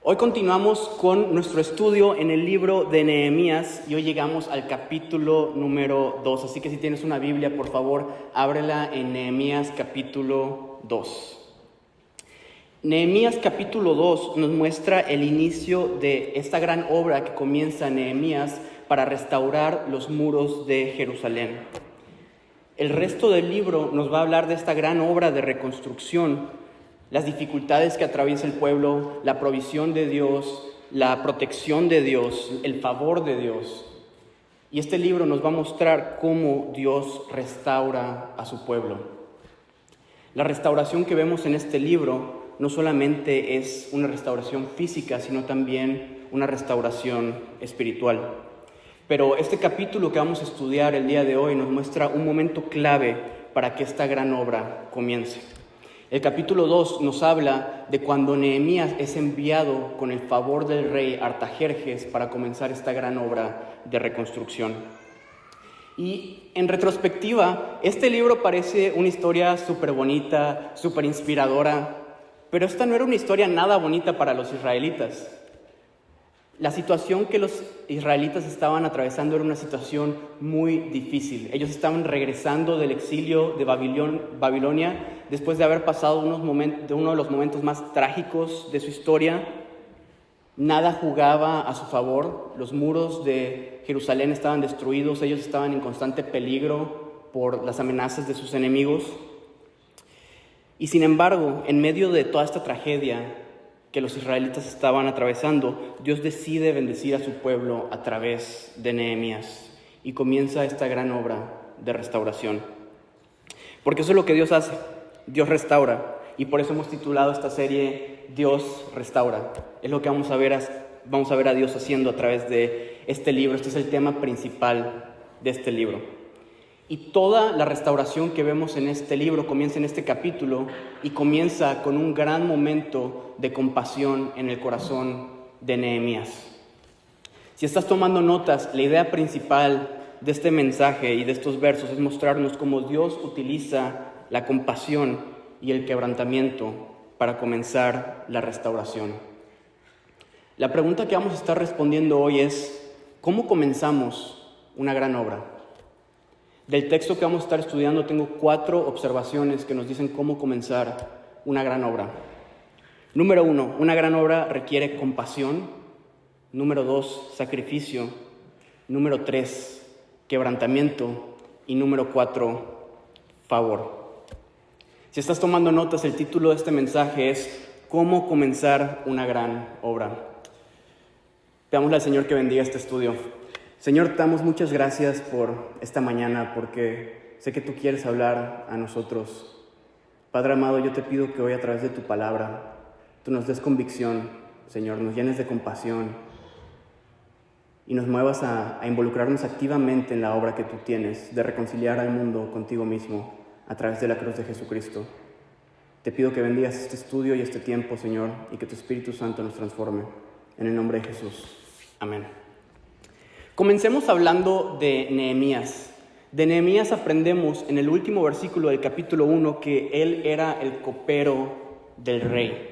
Hoy continuamos con nuestro estudio en el libro de Nehemías y hoy llegamos al capítulo número 2. Así que si tienes una Biblia, por favor, ábrela en Nehemías capítulo 2. Nehemías capítulo 2 nos muestra el inicio de esta gran obra que comienza Nehemías para restaurar los muros de Jerusalén. El resto del libro nos va a hablar de esta gran obra de reconstrucción, las dificultades que atraviesa el pueblo, la provisión de Dios, la protección de Dios, el favor de Dios. Y este libro nos va a mostrar cómo Dios restaura a su pueblo. La restauración que vemos en este libro no solamente es una restauración física, sino también una restauración espiritual. Pero este capítulo que vamos a estudiar el día de hoy nos muestra un momento clave para que esta gran obra comience. El capítulo 2 nos habla de cuando Nehemías es enviado con el favor del rey Artajerjes para comenzar esta gran obra de reconstrucción. Y en retrospectiva, este libro parece una historia súper bonita, súper inspiradora, pero esta no era una historia nada bonita para los israelitas. La situación que los israelitas estaban atravesando era una situación muy difícil. Ellos estaban regresando del exilio de Babilonia después de haber pasado uno de los momentos más trágicos de su historia. Nada jugaba a su favor. Los muros de Jerusalén estaban destruidos. Ellos estaban en constante peligro por las amenazas de sus enemigos. Y sin embargo, en medio de toda esta tragedia que los israelitas estaban atravesando, Dios decide bendecir a su pueblo a través de Nehemías y comienza esta gran obra de restauración. Porque eso es lo que Dios hace, Dios restaura, y por eso hemos titulado esta serie Dios restaura. Es lo que vamos a ver a Dios haciendo a través de este libro. Este es el tema principal de este libro. Y toda la restauración que vemos en este libro comienza en este capítulo y comienza con un gran momento de compasión en el corazón de Nehemías. Si estás tomando notas, la idea principal de este mensaje y de estos versos es mostrarnos cómo Dios utiliza la compasión y el quebrantamiento para comenzar la restauración. La pregunta que vamos a estar respondiendo hoy es: ¿cómo comenzamos una gran obra? Del texto que vamos a estar estudiando tengo 4 observaciones que nos dicen cómo comenzar una gran obra. Número 1, una gran obra requiere compasión. Número 2, sacrificio. Número 3, quebrantamiento. Y número 4, favor. Si estás tomando notas, el título de este mensaje es ¿cómo comenzar una gran obra? Pidámosle al Señor que bendiga este estudio. Señor, te damos muchas gracias por esta mañana, porque sé que tú quieres hablar a nosotros. Padre amado, yo te pido que hoy a través de tu palabra, tú nos des convicción, Señor, nos llenes de compasión y nos muevas a involucrarnos activamente en la obra que tú tienes de reconciliar al mundo contigo mismo a través de la cruz de Jesucristo. Te pido que bendigas este estudio y este tiempo, Señor, y que tu Espíritu Santo nos transforme. En el nombre de Jesús. Amén. Comencemos hablando de Nehemías. De Nehemías aprendemos en el último versículo del capítulo 1 que él era el copero del rey.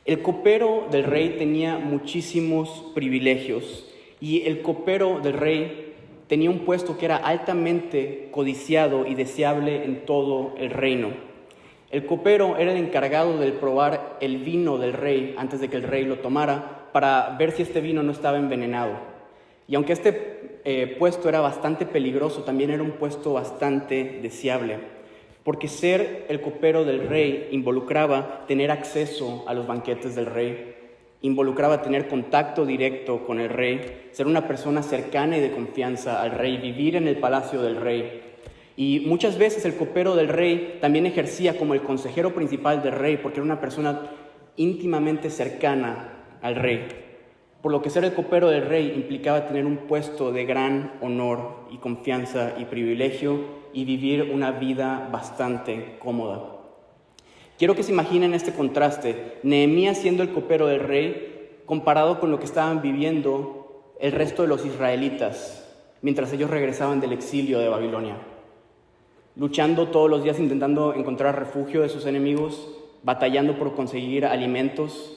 El copero del rey tenía muchísimos privilegios y el copero del rey tenía un puesto que era altamente codiciado y deseable en todo el reino. El copero era el encargado de probar el vino del rey antes de que el rey lo tomara para ver si este vino no estaba envenenado. Y aunque este puesto era bastante peligroso, también era un puesto bastante deseable, porque ser el copero del rey involucraba tener acceso a los banquetes del rey, involucraba tener contacto directo con el rey, ser una persona cercana y de confianza al rey, vivir en el palacio del rey. Y muchas veces el copero del rey también ejercía como el consejero principal del rey, porque era una persona íntimamente cercana al rey. Por lo que ser el copero del rey implicaba tener un puesto de gran honor y confianza y privilegio y vivir una vida bastante cómoda. Quiero que se imaginen este contraste, Nehemías siendo el copero del rey comparado con lo que estaban viviendo el resto de los israelitas mientras ellos regresaban del exilio de Babilonia, luchando todos los días intentando encontrar refugio de sus enemigos, batallando por conseguir alimentos,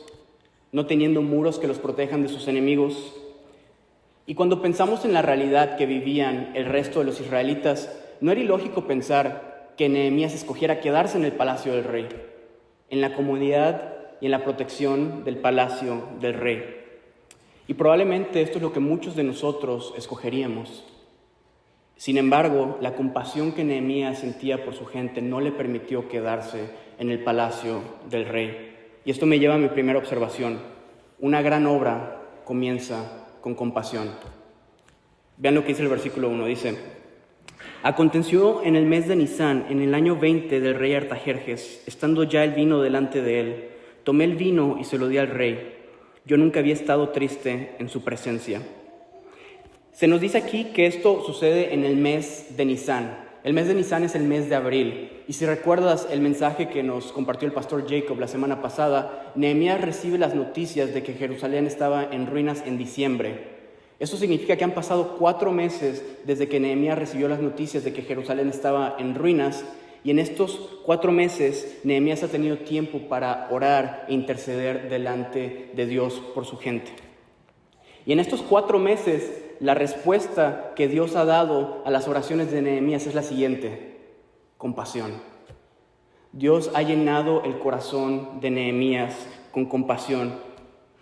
no teniendo muros que los protejan de sus enemigos. Y cuando pensamos en la realidad que vivían el resto de los israelitas, no era ilógico pensar que Nehemías escogiera quedarse en el palacio del rey, en la comodidad y en la protección del palacio del rey. Y probablemente esto es lo que muchos de nosotros escogeríamos. Sin embargo, la compasión que Nehemías sentía por su gente no le permitió quedarse en el palacio del rey. Y esto me lleva a mi primera observación. Una gran obra comienza con compasión. Vean lo que dice el versículo 1, dice: Aconteció en el mes de Nisán, en el año 20 del rey Artajerjes, estando ya el vino delante de él, tomé el vino y se lo di al rey. Yo nunca había estado triste en su presencia. Se nos dice aquí que esto sucede en el mes de Nisán. El mes de Nisán es el mes de abril. Y si recuerdas el mensaje que nos compartió el pastor Jacob la semana pasada, Nehemías recibe las noticias de que Jerusalén estaba en ruinas en diciembre. Eso significa que han pasado 4 meses desde que Nehemías recibió las noticias de que Jerusalén estaba en ruinas, y en estos 4 meses Nehemías ha tenido tiempo para orar e interceder delante de Dios por su gente. Y en estos 4 meses la respuesta que Dios ha dado a las oraciones de Nehemías es la siguiente: compasión. Dios ha llenado el corazón de Nehemías con compasión.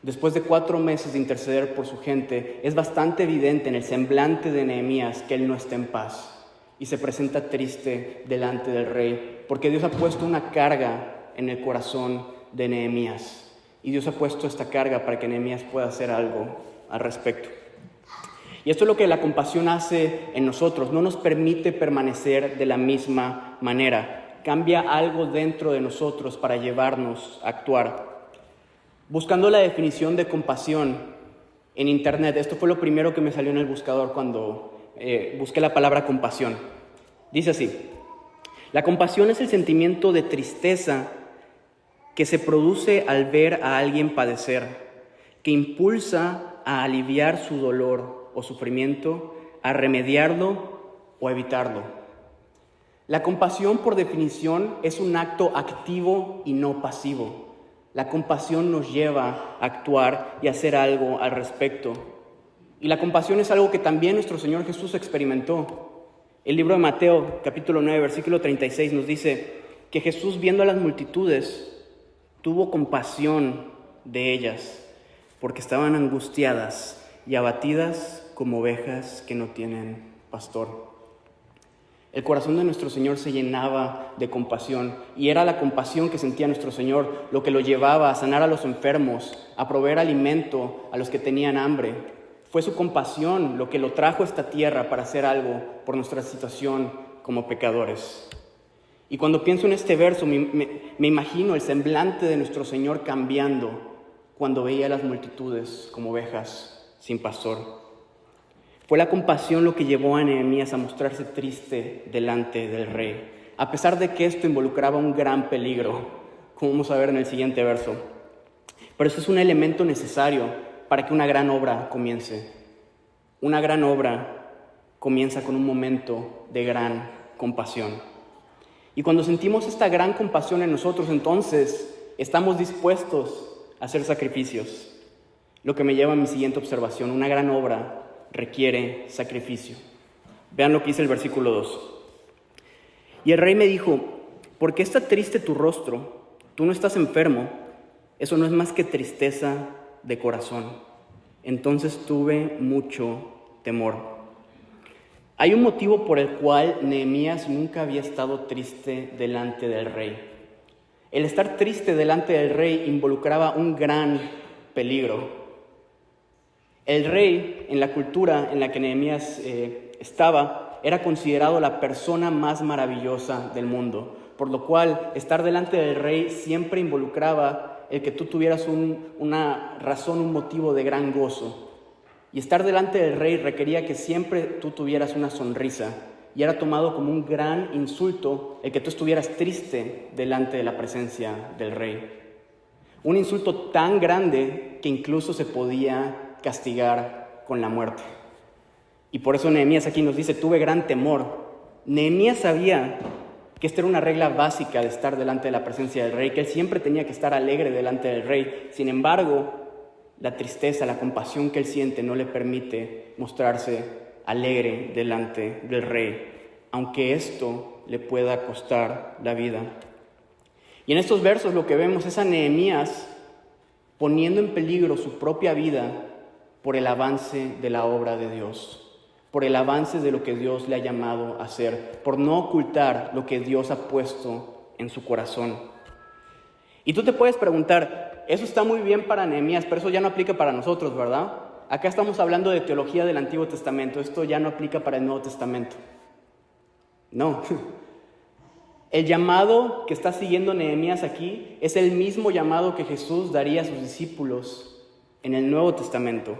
Después de 4 meses de interceder por su gente, es bastante evidente en el semblante de Nehemías que él no está en paz y se presenta triste delante del rey, porque Dios ha puesto una carga en el corazón de Nehemías, y Dios ha puesto esta carga para que Nehemías pueda hacer algo al respecto. Y esto es lo que la compasión hace en nosotros. No nos permite permanecer de la misma manera. Cambia algo dentro de nosotros para llevarnos a actuar. Buscando la definición de compasión en internet, esto fue lo primero que me salió en el buscador cuando busqué la palabra compasión. Dice así: la compasión es el sentimiento de tristeza que se produce al ver a alguien padecer, que impulsa a aliviar su dolor o sufrimiento, a remediarlo o evitarlo. La compasión, por definición, es un acto activo y no pasivo. La compasión nos lleva a actuar y a hacer algo al respecto. Y la compasión es algo que también nuestro Señor Jesús experimentó. El libro de Mateo, capítulo 9, versículo 36, nos dice que Jesús, viendo a las multitudes, tuvo compasión de ellas, porque estaban angustiadas y abatidas como ovejas que no tienen pastor. El corazón de nuestro Señor se llenaba de compasión, y era la compasión que sentía nuestro Señor lo que lo llevaba a sanar a los enfermos, a proveer alimento a los que tenían hambre. Fue su compasión lo que lo trajo a esta tierra para hacer algo por nuestra situación como pecadores. Y cuando pienso en este verso, me imagino el semblante de nuestro Señor cambiando cuando veía a las multitudes como ovejas sin pastor. Fue la compasión lo que llevó a Nehemías a mostrarse triste delante del rey, a pesar de que esto involucraba un gran peligro, como vamos a ver en el siguiente verso. Pero eso es un elemento necesario para que una gran obra comience. Una gran obra comienza con un momento de gran compasión. Y cuando sentimos esta gran compasión en nosotros, entonces estamos dispuestos a hacer sacrificios. Lo que me lleva a mi siguiente observación: una gran obra requiere sacrificio. Vean lo que dice el versículo 2. Y el rey me dijo: ¿por qué está triste tu rostro? Tú no estás enfermo. Eso no es más que tristeza de corazón. Entonces tuve mucho temor. Hay un motivo por el cual Nehemías nunca había estado triste delante del rey. El estar triste delante del rey involucraba un gran peligro. El rey, en la cultura en la que Nehemías estaba, era considerado la persona más maravillosa del mundo, por lo cual estar delante del rey siempre involucraba el que tú tuvieras una razón, un motivo de gran gozo. Y estar delante del rey requería que siempre tú tuvieras una sonrisa, y era tomado como un gran insulto el que tú estuvieras triste delante de la presencia del rey. Un insulto tan grande que incluso se podía castigar con la muerte. Y por eso Nehemías aquí nos dice: tuve gran temor. Nehemías sabía que esta era una regla básica de estar delante de la presencia del rey, que él siempre tenía que estar alegre delante del rey. Sin embargo, la tristeza, la compasión que él siente no le permite mostrarse alegre delante del rey, aunque esto le pueda costar la vida. Y en estos versos lo que vemos es a Nehemías poniendo en peligro su propia vida por el avance de la obra de Dios, por el avance de lo que Dios le ha llamado a hacer, por no ocultar lo que Dios ha puesto en su corazón. Y tú te puedes preguntar, eso está muy bien para Nehemías, pero eso ya no aplica para nosotros, ¿verdad? Acá estamos hablando de teología del Antiguo Testamento, esto ya no aplica para el Nuevo Testamento. No. El llamado que está siguiendo Nehemías aquí es el mismo llamado que Jesús daría a sus discípulos en el Nuevo Testamento.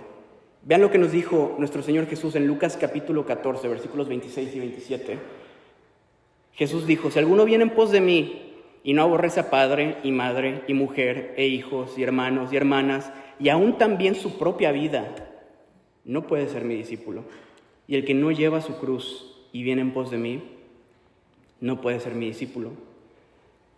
Vean lo que nos dijo nuestro Señor Jesús en Lucas capítulo 14, versículos 26 y 27. Jesús dijo, si alguno viene en pos de mí y no aborrece a padre y madre y mujer e hijos y hermanos y hermanas y aún también su propia vida, no puede ser mi discípulo. Y el que no lleva su cruz y viene en pos de mí, no puede ser mi discípulo.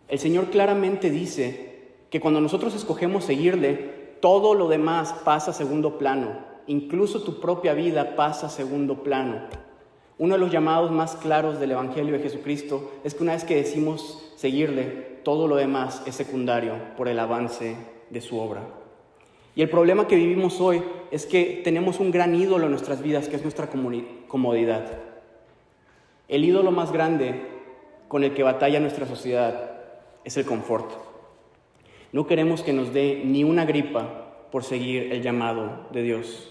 El Señor claramente dice que cuando nosotros escogemos seguirle, todo lo demás pasa a segundo plano. Incluso tu propia vida pasa a segundo plano. Uno de los llamados más claros del Evangelio de Jesucristo es que una vez que decimos seguirle, todo lo demás es secundario por el avance de su obra. Y el problema que vivimos hoy es que tenemos un gran ídolo en nuestras vidas, que es nuestra comodidad. El ídolo más grande con el que batalla nuestra sociedad es el confort. No queremos que nos dé ni una gripa por seguir el llamado de Dios.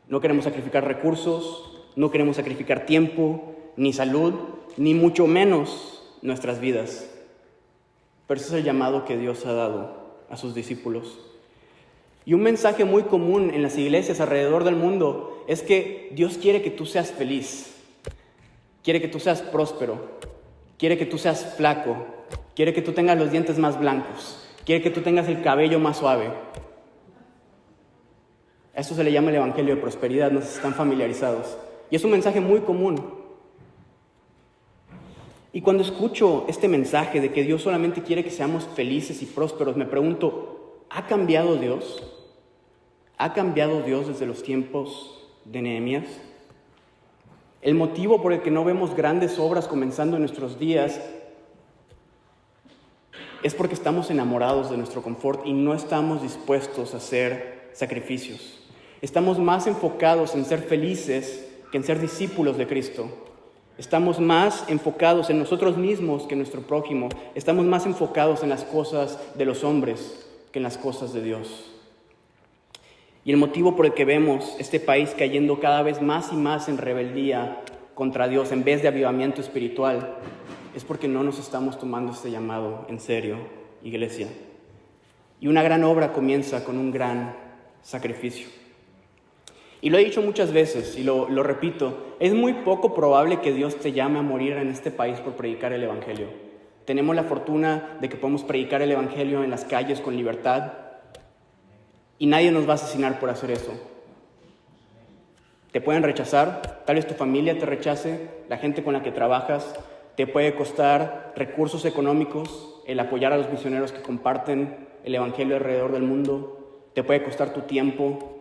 No queremos sacrificar recursos, no queremos sacrificar tiempo, ni salud, ni mucho menos nuestras vidas. Pero ese es el llamado que Dios ha dado a sus discípulos. Y un mensaje muy común en las iglesias alrededor del mundo es que Dios quiere que tú seas feliz, quiere que tú seas próspero, quiere que tú seas flaco, quiere que tú tengas los dientes más blancos, quiere que tú tengas el cabello más suave. A esto se le llama el evangelio de prosperidad, no sé si están familiarizados. Y es un mensaje muy común. Y cuando escucho este mensaje de que Dios solamente quiere que seamos felices y prósperos, me pregunto, ¿ha cambiado Dios? ¿Ha cambiado Dios desde los tiempos de Nehemías? El motivo por el que no vemos grandes obras comenzando en nuestros días es porque estamos enamorados de nuestro confort y no estamos dispuestos a hacer sacrificios. Estamos más enfocados en ser felices que en ser discípulos de Cristo. Estamos más enfocados en nosotros mismos que en nuestro prójimo. Estamos más enfocados en las cosas de los hombres que en las cosas de Dios. Y el motivo por el que vemos este país cayendo cada vez más y más en rebeldía contra Dios en vez de avivamiento espiritual es porque no nos estamos tomando este llamado en serio, iglesia. Y una gran obra comienza con un gran sacrificio. Y lo he dicho muchas veces y lo repito, es muy poco probable que Dios te llame a morir en este país por predicar el Evangelio. Tenemos la fortuna de que podemos predicar el Evangelio en las calles con libertad y nadie nos va a asesinar por hacer eso. Te pueden rechazar, tal vez tu familia te rechace, la gente con la que trabajas, te puede costar recursos económicos, el apoyar a los misioneros que comparten el Evangelio alrededor del mundo, te puede costar tu tiempo.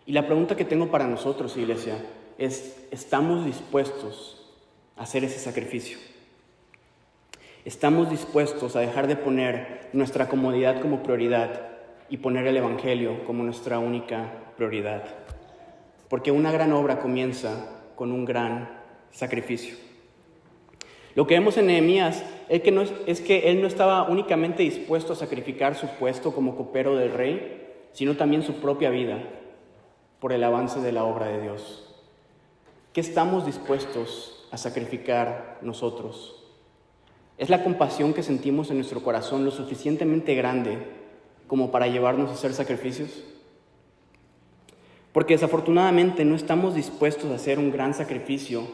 Y la pregunta que tengo para nosotros, iglesia, es, ¿estamos dispuestos a hacer ese sacrificio? ¿Estamos dispuestos a dejar de poner nuestra comodidad como prioridad y poner el Evangelio como nuestra única prioridad? Porque una gran obra comienza con un gran sacrificio. Lo que vemos en Nehemías es que él no estaba únicamente dispuesto a sacrificar su puesto como copero del rey, sino también su propia vida por el avance de la obra de Dios. ¿Qué estamos dispuestos a sacrificar nosotros? ¿Es la compasión que sentimos en nuestro corazón lo suficientemente grande como para llevarnos a hacer sacrificios? Porque desafortunadamente no estamos dispuestos a hacer un gran sacrificio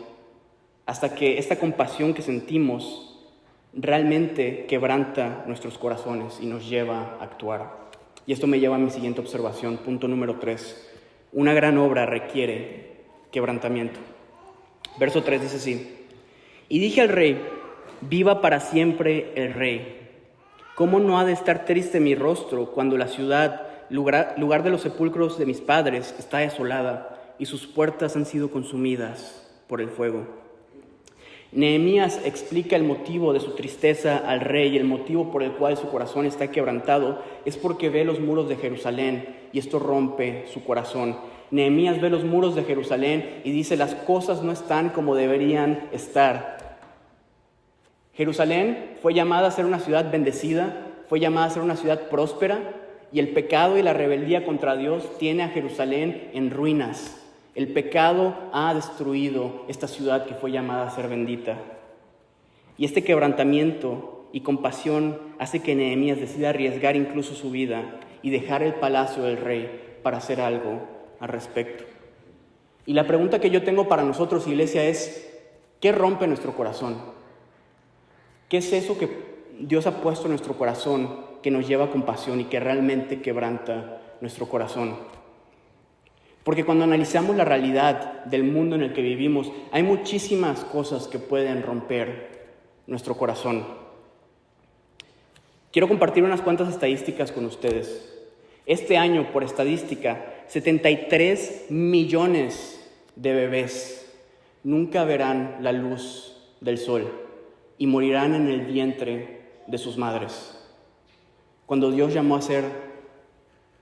hasta que esta compasión que sentimos realmente quebranta nuestros corazones y nos lleva a actuar. Y esto me lleva a mi siguiente observación, punto número 3. Una gran obra requiere quebrantamiento. Verso 3 dice así: y dije al rey, viva para siempre el rey. ¿Cómo no ha de estar triste mi rostro cuando la ciudad lugar de los sepulcros de mis padres está desolada y sus puertas han sido consumidas por el fuego. Nehemías explica el motivo de su tristeza al rey y el motivo por el cual su corazón está quebrantado es porque ve los muros de Jerusalén y esto rompe su corazón. Nehemías ve los muros de Jerusalén y dice: las cosas no están como deberían estar. Jerusalén fue llamada a ser una ciudad bendecida, fue llamada a ser una ciudad próspera, y el pecado y la rebeldía contra Dios tiene a Jerusalén en ruinas. El pecado ha destruido esta ciudad que fue llamada a ser bendita. Y este quebrantamiento y compasión hace que Nehemías decida arriesgar incluso su vida y dejar el palacio del rey para hacer algo al respecto. Y la pregunta que yo tengo para nosotros, iglesia, es: ¿qué rompe nuestro corazón? ¿Qué es eso que Dios ha puesto en nuestro corazón que nos lleva a compasión y que realmente quebranta nuestro corazón? Porque cuando analizamos la realidad del mundo en el que vivimos, hay muchísimas cosas que pueden romper nuestro corazón. Quiero compartir unas cuantas estadísticas con ustedes. Este año, por estadística, 73 millones de bebés nunca verán la luz del sol y morirán en el vientre de sus madres. Cuando Dios llamó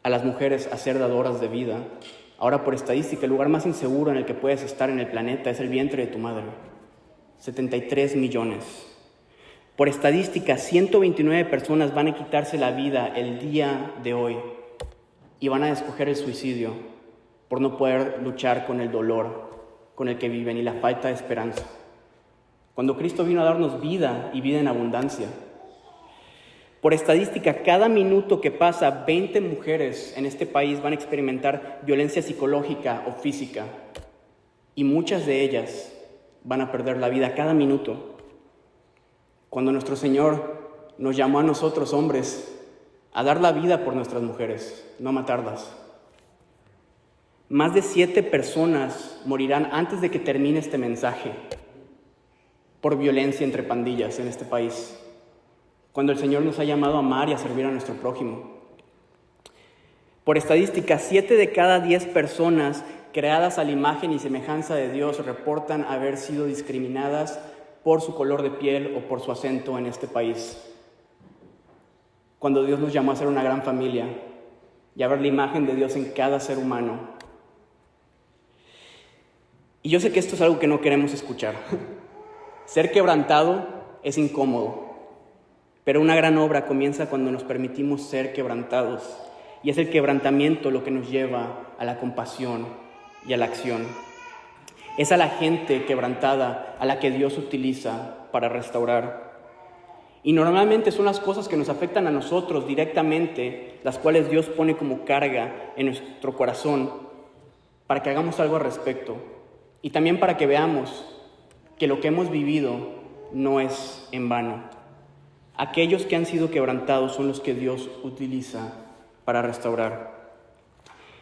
a las mujeres a ser dadoras de vida, ahora por estadística el lugar más inseguro en el que puedes estar en el planeta es el vientre de tu madre. 73 millones. Por estadística, 129 personas van a quitarse la vida el día de hoy y van a escoger el suicidio por no poder luchar con el dolor con el que viven y la falta de esperanza. Cuando Cristo vino a darnos vida y vida en abundancia. Por estadística, cada minuto que pasa, 20 mujeres en este país van a experimentar violencia psicológica o física. Y muchas de ellas van a perder la vida cada minuto. Cuando nuestro Señor nos llamó a nosotros, hombres, a dar la vida por nuestras mujeres, no a matarlas. Más de 7 personas morirán antes de que termine este mensaje por violencia entre pandillas en este país, cuando el Señor nos ha llamado a amar y a servir a nuestro prójimo. Por estadística, 7 de cada 10 personas creadas a la imagen y semejanza de Dios reportan haber sido discriminadas por su color de piel o por su acento en este país. Cuando Dios nos llamó a ser una gran familia y a ver la imagen de Dios en cada ser humano. Y yo sé que esto es algo que no queremos escuchar. Ser quebrantado es incómodo, pero una gran obra comienza cuando nos permitimos ser quebrantados, y es el quebrantamiento lo que nos lleva a la compasión y a la acción. Es a la gente quebrantada a la que Dios utiliza para restaurar. Y normalmente son las cosas que nos afectan a nosotros directamente, las cuales Dios pone como carga en nuestro corazón para que hagamos algo al respecto. Y también para que veamos que lo que hemos vivido no es en vano. Aquellos que han sido quebrantados son los que Dios utiliza para restaurar.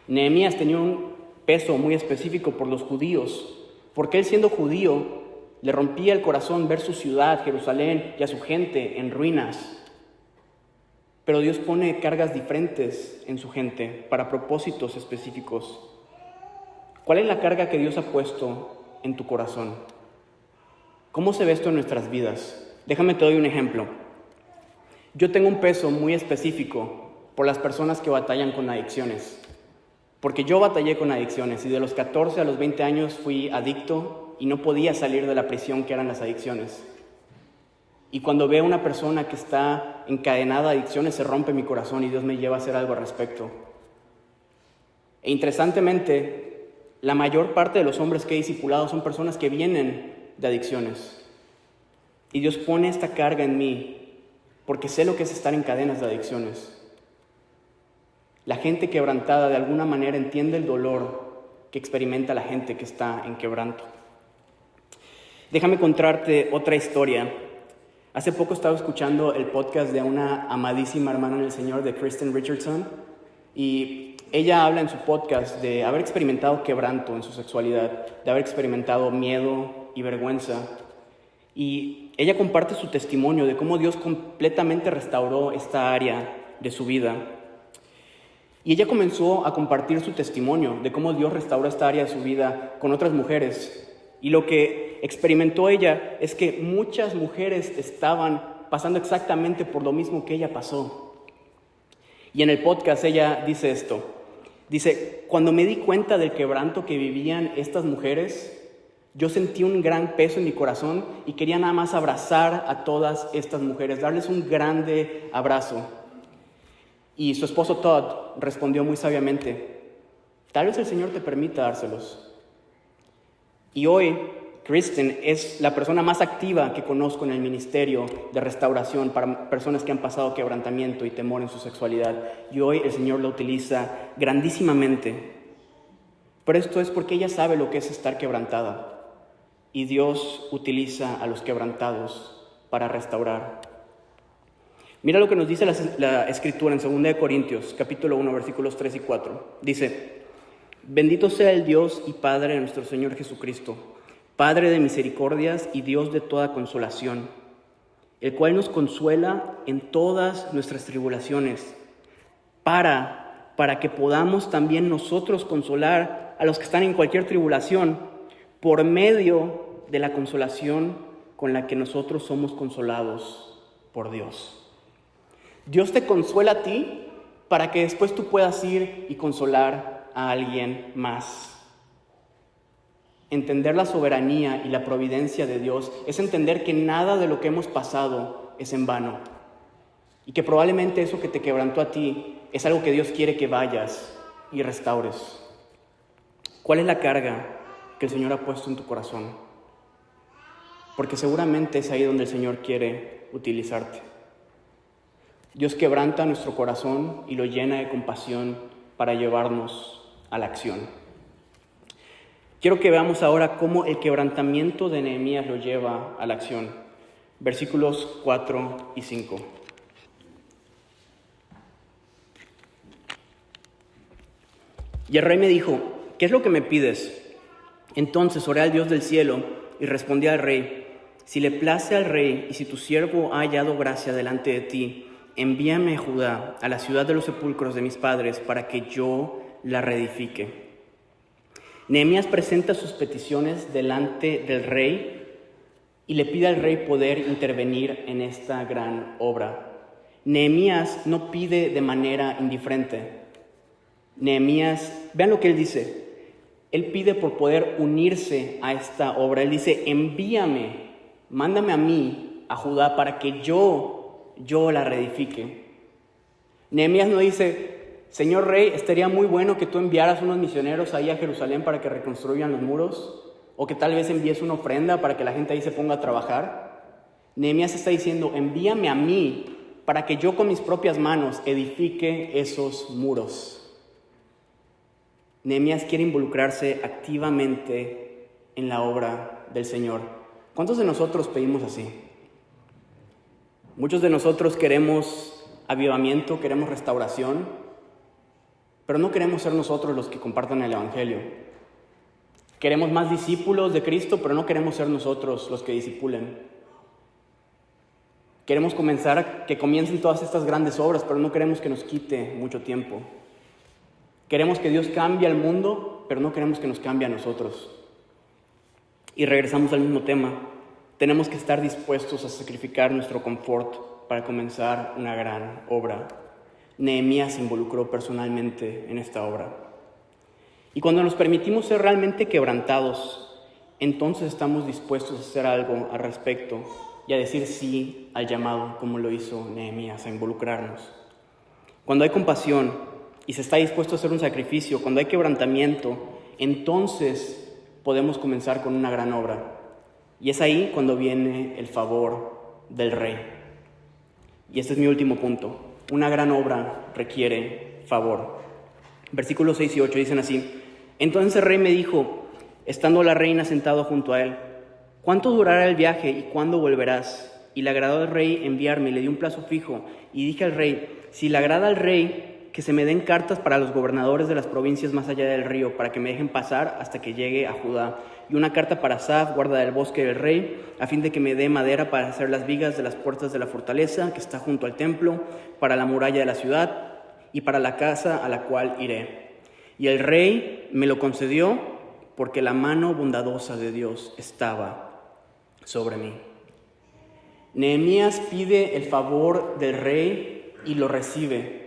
Nehemías tenía un peso muy específico por los judíos, porque él, siendo judío, le rompía el corazón ver su ciudad, Jerusalén, y a su gente en ruinas. Pero Dios pone cargas diferentes en su gente para propósitos específicos. ¿Cuál es la carga que Dios ha puesto en tu corazón? ¿Cómo se ve esto en nuestras vidas? Déjame te doy un ejemplo. Yo tengo un peso muy específico por las personas que batallan con adicciones. Porque yo batallé con adicciones y de los 14 a los 20 años fui adicto y no podía salir de la prisión que eran las adicciones. Y cuando veo a una persona que está encadenada a adicciones, se rompe mi corazón y Dios me lleva a hacer algo al respecto. E interesantemente, la mayor parte de los hombres que he discipulado son personas que vienen de adicciones. Y Dios pone esta carga en mí porque sé lo que es estar en cadenas de adicciones. La gente quebrantada de alguna manera entiende el dolor que experimenta la gente que está en quebranto. Déjame contarte otra historia. Hace poco estaba escuchando el podcast de una amadísima hermana en el Señor, de Kristen Richardson, y ella habla en su podcast de haber experimentado quebranto en su sexualidad, de haber experimentado miedo y vergüenza. Y ella comparte su testimonio de cómo Dios completamente restauró esta área de su vida. Y ella comenzó a compartir su testimonio de cómo Dios restauró esta área de su vida con otras mujeres. Y lo que experimentó ella es que muchas mujeres estaban pasando exactamente por lo mismo que ella pasó. Y en el podcast ella dice esto. Dice, cuando me di cuenta del quebranto que vivían estas mujeres, yo sentí un gran peso en mi corazón y quería nada más abrazar a todas estas mujeres, darles un grande abrazo. Y su esposo Todd respondió muy sabiamente, tal vez el Señor te permita dárselos. Y hoy, Kristen es la persona más activa que conozco en el ministerio de restauración para personas que han pasado quebrantamiento y temor en su sexualidad. Y hoy el Señor la utiliza grandísimamente. Pero esto es porque ella sabe lo que es estar quebrantada. Y Dios utiliza a los quebrantados para restaurar. Mira lo que nos dice la Escritura en 2 Corintios, capítulo 1, versículos 3 y 4. Dice, bendito sea el Dios y Padre de nuestro Señor Jesucristo, Padre de misericordias y Dios de toda consolación, el cual nos consuela en todas nuestras tribulaciones, para que podamos también nosotros consolar a los que están en cualquier tribulación, por medio de la consolación con la que nosotros somos consolados por Dios. Dios te consuela a ti para que después tú puedas ir y consolar a alguien más. Entender la soberanía y la providencia de Dios es entender que nada de lo que hemos pasado es en vano y que probablemente eso que te quebrantó a ti es algo que Dios quiere que vayas y restaures. ¿Cuál es la carga que el Señor ha puesto en tu corazón? Porque seguramente es ahí donde el Señor quiere utilizarte. Dios quebranta nuestro corazón y lo llena de compasión para llevarnos a la acción. Quiero que veamos ahora cómo el quebrantamiento de Nehemías lo lleva a la acción. Versículos 4 y 5. Y el rey me dijo, ¿qué es lo que me pides? Entonces oré al Dios del cielo y respondí al rey, si le place al rey y si tu siervo ha hallado gracia delante de ti, envíame a Judá, a la ciudad de los sepulcros de mis padres, para que yo la reedifique. Nehemías presenta sus peticiones delante del rey y le pide al rey poder intervenir en esta gran obra. Nehemías no pide de manera indiferente. Nehemías, vean lo que él dice. Él pide por poder unirse a esta obra. Él dice, envíame, mándame a mí, a Judá, para que yo la reedifique. Nehemías no dice, Señor rey, estaría muy bueno que tú enviaras unos misioneros ahí a Jerusalén para que reconstruyan los muros, o que tal vez envíes una ofrenda para que la gente ahí se ponga a trabajar. Nehemías está diciendo, envíame a mí para que yo con mis propias manos edifique esos muros. Nehemías quiere involucrarse activamente en la obra del Señor. ¿Cuántos de nosotros pedimos así? Muchos de nosotros queremos avivamiento, queremos restauración, pero no queremos ser nosotros los que compartan el Evangelio. Queremos más discípulos de Cristo, pero no queremos ser nosotros los que discipulen. Queremos que comiencen todas estas grandes obras, pero no queremos que nos quite mucho tiempo. Queremos que Dios cambie al mundo, pero no queremos que nos cambie a nosotros. Y regresamos al mismo tema. Tenemos que estar dispuestos a sacrificar nuestro confort para comenzar una gran obra. Nehemías se involucró personalmente en esta obra. Y cuando nos permitimos ser realmente quebrantados, entonces estamos dispuestos a hacer algo al respecto y a decir sí al llamado, como lo hizo Nehemías, a involucrarnos. Cuando hay compasión y se está dispuesto a hacer un sacrificio, cuando hay quebrantamiento, entonces podemos comenzar con una gran obra. Y es ahí cuando viene el favor del rey. Y este es mi último punto. Una gran obra requiere favor. Versículos 6 y 8 dicen así. Entonces el rey me dijo, estando la reina sentada junto a él, ¿cuánto durará el viaje y cuándo volverás? Y le agradó al rey enviarme y le di un plazo fijo. Y dije al rey, si le agrada al rey, que se me den cartas para los gobernadores de las provincias más allá del río, para que me dejen pasar hasta que llegue a Judá. Y una carta para Asaf, guarda del bosque del rey, a fin de que me dé madera para hacer las vigas de las puertas de la fortaleza que está junto al templo, para la muralla de la ciudad, y para la casa a la cual iré. Y el rey me lo concedió porque la mano bondadosa de Dios estaba sobre mí. Nehemías pide el favor del rey y lo recibe.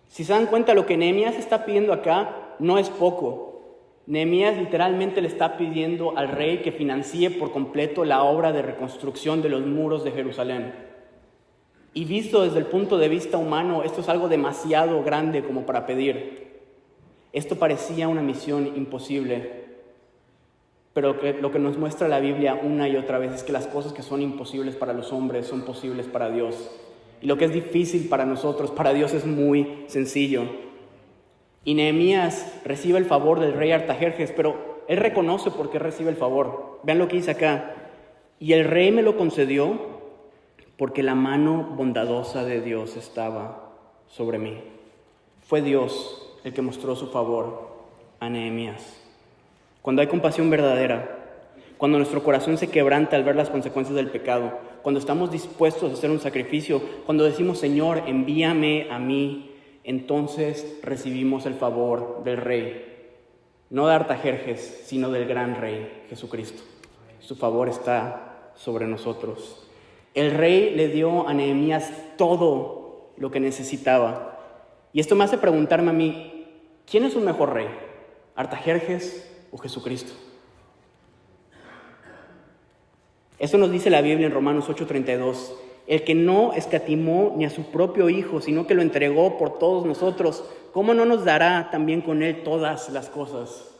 Si se dan cuenta, lo que Nehemías está pidiendo acá no es poco. Nehemías literalmente le está pidiendo al rey que financie por completo la obra de reconstrucción de los muros de Jerusalén. Y visto desde el punto de vista humano, esto es algo demasiado grande como para pedir. Esto parecía una misión imposible, pero lo que nos muestra la Biblia una y otra vez es que las cosas que son imposibles para los hombres son posibles para Dios. Y lo que es difícil para nosotros, para Dios es muy sencillo. Y Nehemías recibe el favor del rey Artajerjes, pero él reconoce por qué recibe el favor. Vean lo que dice acá. Y el rey me lo concedió porque la mano bondadosa de Dios estaba sobre mí. Fue Dios el que mostró su favor a Nehemías. Cuando hay compasión verdadera, cuando nuestro corazón se quebranta al ver las consecuencias del pecado, cuando estamos dispuestos a hacer un sacrificio, cuando decimos, Señor, envíame a mí, entonces recibimos el favor del Rey. No de Artajerjes, sino del gran Rey, Jesucristo. Su favor está sobre nosotros. El Rey le dio a Nehemías todo lo que necesitaba. Y esto me hace preguntarme a mí, ¿quién es un mejor rey? ¿Artajerjes o Jesucristo? Eso nos dice la Biblia en Romanos 8:32. El que no escatimó ni a su propio Hijo, sino que lo entregó por todos nosotros, ¿cómo no nos dará también con Él todas las cosas?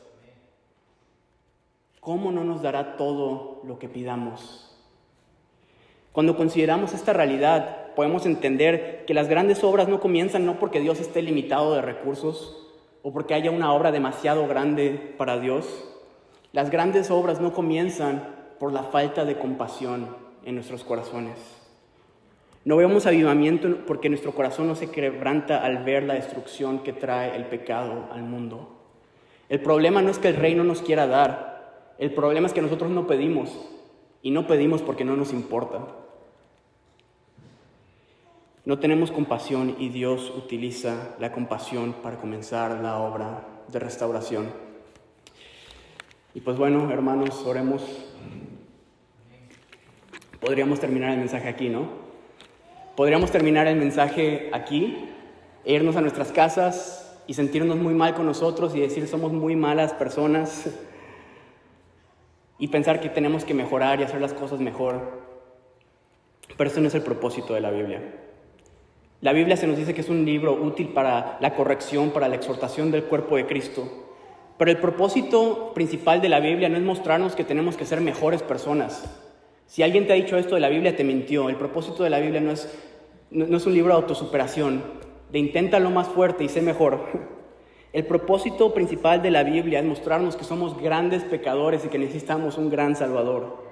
¿Cómo no nos dará todo lo que pidamos? Cuando consideramos esta realidad, podemos entender que las grandes obras no comienzan no porque Dios esté limitado de recursos o porque haya una obra demasiado grande para Dios. Las grandes obras no comienzan por la falta de compasión en nuestros corazones. No vemos avivamiento porque nuestro corazón no se quebranta al ver la destrucción que trae el pecado al mundo. El problema no es que el Rey no nos quiera dar, el problema es que nosotros no pedimos, y no pedimos porque no nos importa. No tenemos compasión y Dios utiliza la compasión para comenzar la obra de restauración. Y pues bueno, hermanos, oremos. Podríamos terminar el mensaje aquí, ¿no? Podríamos terminar el mensaje aquí, e irnos a nuestras casas y sentirnos muy mal con nosotros y decir somos muy malas personas y pensar que tenemos que mejorar y hacer las cosas mejor. Pero eso no es el propósito de la Biblia. La Biblia se nos dice que es un libro útil para la corrección, para la exhortación del cuerpo de Cristo. Pero el propósito principal de la Biblia no es mostrarnos que tenemos que ser mejores personas. Si alguien te ha dicho esto de la Biblia, te mintió. El propósito de la Biblia no es un libro de autosuperación, de inténtalo más fuerte y sé mejor. El propósito principal de la Biblia es mostrarnos que somos grandes pecadores y que necesitamos un gran Salvador.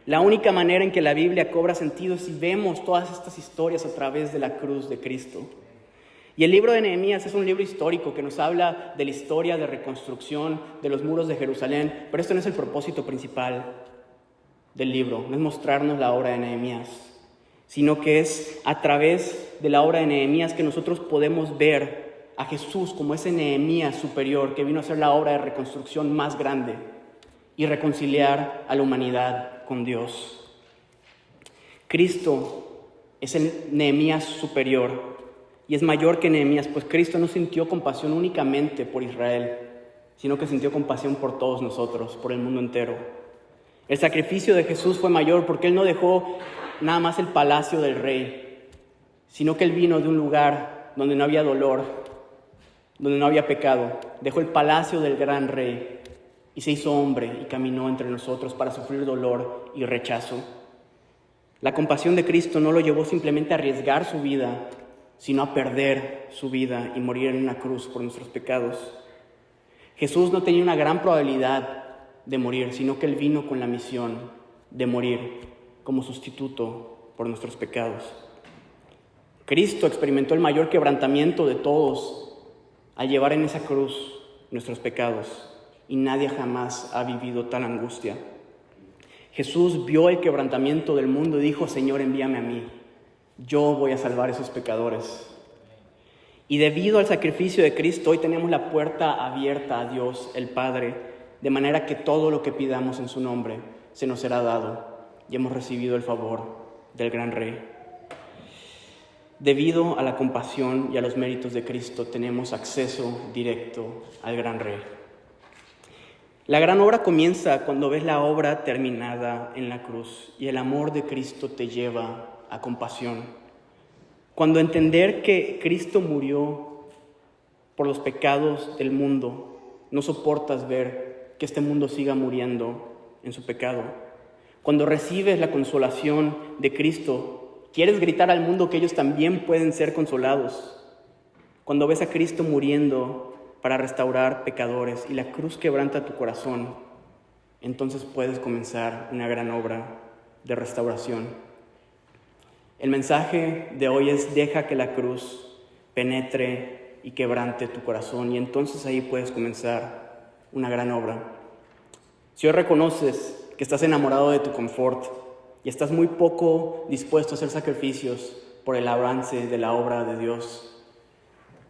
La única manera en que la Biblia cobra sentido es si vemos todas estas historias a través de la cruz de Cristo. Y el libro de Nehemías es un libro histórico que nos habla de la historia de reconstrucción de los muros de Jerusalén, pero esto no es el propósito principal del libro, no es mostrarnos la obra de Nehemías, sino que es a través de la obra de Nehemías que nosotros podemos ver a Jesús como ese Nehemías superior que vino a hacer la obra de reconstrucción más grande y reconciliar a la humanidad con Dios. Cristo es el Nehemías superior y es mayor que Nehemías, pues Cristo no sintió compasión únicamente por Israel, sino que sintió compasión por todos nosotros, por el mundo entero. El sacrificio de Jesús fue mayor porque Él no dejó nada más el palacio del rey, sino que Él vino de un lugar donde no había dolor, donde no había pecado. Dejó el palacio del gran rey y se hizo hombre y caminó entre nosotros para sufrir dolor y rechazo. La compasión de Cristo no lo llevó simplemente a arriesgar su vida, sino a perder su vida y morir en una cruz por nuestros pecados. Jesús no tenía una gran probabilidad de morir, sino que Él vino con la misión de morir como sustituto por nuestros pecados. Cristo experimentó el mayor quebrantamiento de todos al llevar en esa cruz nuestros pecados, y nadie jamás ha vivido tal angustia. Jesús vio el quebrantamiento del mundo y dijo, Señor, envíame a mí. Yo voy a salvar a esos pecadores. Y debido al sacrificio de Cristo, hoy tenemos la puerta abierta a Dios, el Padre, de manera que todo lo que pidamos en su nombre se nos será dado y hemos recibido el favor del gran Rey. Debido a la compasión y a los méritos de Cristo, tenemos acceso directo al gran Rey. La gran obra comienza cuando ves la obra terminada en la cruz y el amor de Cristo te lleva a compasión. Cuando entender que Cristo murió por los pecados del mundo, no soportas ver que este mundo siga muriendo en su pecado. Cuando recibes la consolación de Cristo, quieres gritar al mundo que ellos también pueden ser consolados. Cuando ves a Cristo muriendo para restaurar pecadores y la cruz quebranta tu corazón, entonces puedes comenzar una gran obra de restauración. El mensaje de hoy es: deja que la cruz penetre y quebrante tu corazón, y entonces ahí puedes comenzar una gran obra. Si hoy reconoces que estás enamorado de tu confort y estás muy poco dispuesto a hacer sacrificios por el avance de la obra de Dios,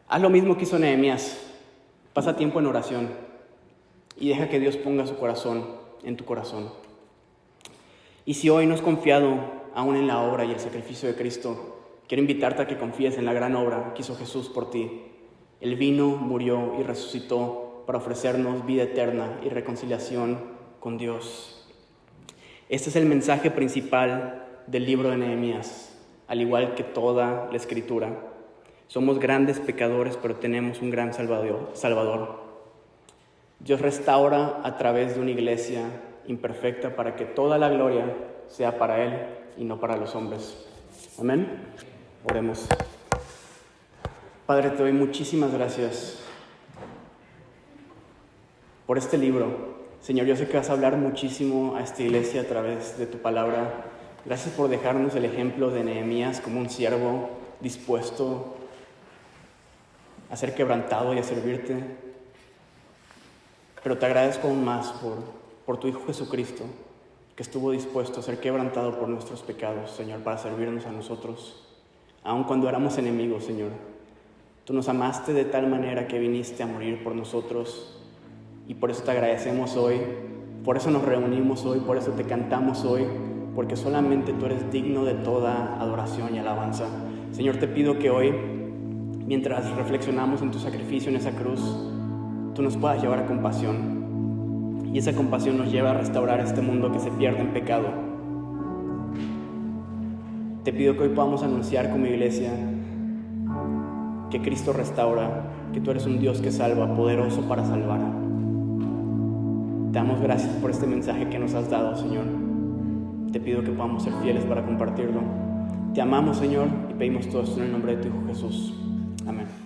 haz lo mismo que hizo Nehemías. Pasa tiempo en oración y deja que Dios ponga su corazón en tu corazón. Y si hoy no has confiado aún en la obra y el sacrificio de Cristo, quiero invitarte a que confíes en la gran obra que hizo Jesús por ti. Él vino, murió y resucitó para ofrecernos vida eterna y reconciliación con Dios. Este es el mensaje principal del libro de Nehemías, al igual que toda la Escritura. Somos grandes pecadores, pero tenemos un gran Salvador. Dios restaura a través de una iglesia imperfecta para que toda la gloria sea para Él y no para los hombres. Amén. Oremos. Padre, te doy muchísimas gracias por este libro. Señor, yo sé que vas a hablar muchísimo a esta iglesia a través de tu palabra. Gracias por dejarnos el ejemplo de Nehemías como un siervo dispuesto a ser quebrantado y a servirte. Pero te agradezco aún más por tu Hijo Jesucristo, que estuvo dispuesto a ser quebrantado por nuestros pecados, Señor, para servirnos a nosotros. Aun cuando éramos enemigos, Señor, tú nos amaste de tal manera que viniste a morir por nosotros, y por eso te agradecemos hoy, por eso nos reunimos hoy, por eso te cantamos hoy, porque solamente tú eres digno de toda adoración y alabanza. Señor, te pido que hoy, mientras reflexionamos en tu sacrificio en esa cruz, tú nos puedas llevar a compasión, y esa compasión nos lleva a restaurar este mundo que se pierde en pecado. Te pido que hoy podamos anunciar como iglesia que Cristo restaura, que tú eres un Dios que salva, poderoso para salvar. Te damos gracias por este mensaje que nos has dado, Señor. Te pido que podamos ser fieles para compartirlo. Te amamos, Señor, y pedimos todo esto en el nombre de tu Hijo Jesús. Amén.